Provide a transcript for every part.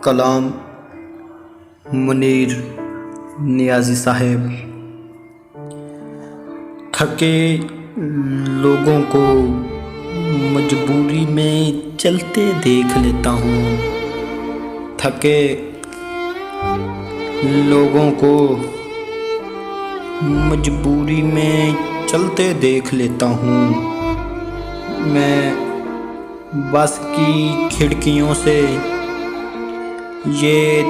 کلام منیر نیازی صاحب۔ تھکے لوگوں کو مجبوری میں چلتے دیکھ لیتا ہوں، تھکے لوگوں کو مجبوری میں چلتے دیکھ لیتا ہوں۔ میں بس کی کھڑکیوں سے یہ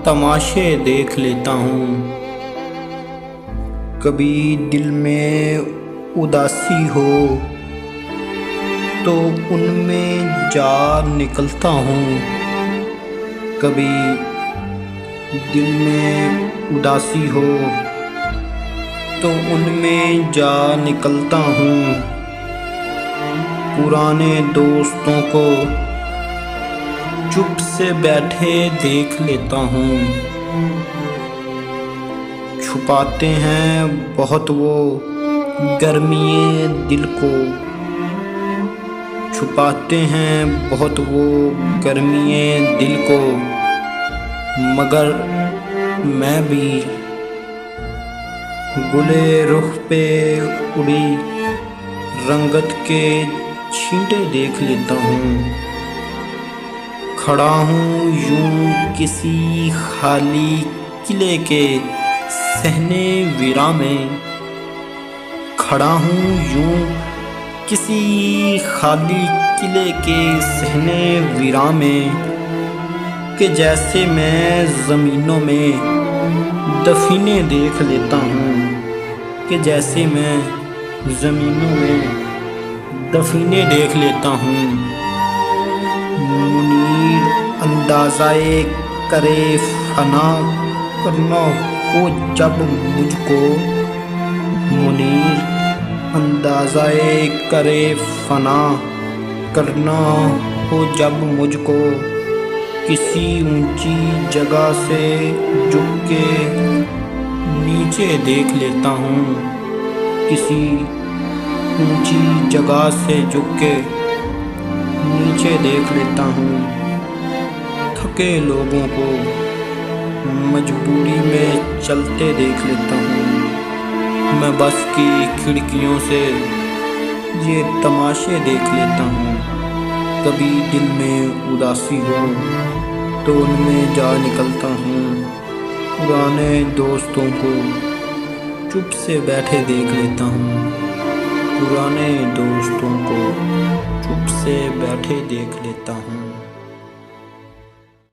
تماشے دیکھ لیتا ہوں، کبھی دل میں اداسی ہو تو ان میں جا نکلتا ہوں، کبھی دل میں اداسی ہو تو ان میں جا نکلتا ہوں۔ پرانے دوستوں کو چپ سے بیٹھے دیکھ لیتا ہوں، چھپاتے ہیں بہت وہ گرمیِ دل کو، چھپاتے ہیں بہت وہ گرمیِ دل کو، مگر میں بھی گلے رخ پہ اڑی رنگت کے چھینٹے دیکھ لیتا ہوں۔ کھڑا ہوں یوں کسی خالی قلعے کے صحنِ ویراں میں، کھڑا ہوں یوں کسی خالی قلعے کے صحنِ ویراں میں، کہ جیسے میں زمینوں میں دفینے دیکھ لیتا ہوں، کہ جیسے میں زمینوں میں دفینے دیکھ لیتا ہوں۔ منیر اندازۂ کرے فنا کرنا ہو جب مجھ کو، منیر اندازۂ کرے فنا کرنا ہو جب مجھ کو، کسی اونچی جگہ سے جھک کے نیچے دیکھ لیتا ہوں، کسی اونچی جگہ سے جھک کے نیچے دیکھ لیتا ہوں۔ تھکے لوگوں کو مجبوری میں چلتے دیکھ لیتا ہوں، میں بس کی کھڑکیوں سے یہ تماشے دیکھ لیتا ہوں، کبھی دل میں اداسی ہو تو ان میں جا نکلتا ہوں، پرانے دوستوں کو چپ سے بیٹھے دیکھ لیتا ہوں، پرانے دوستوں کو چپ سے بیٹھے دیکھ لیتا ہوں۔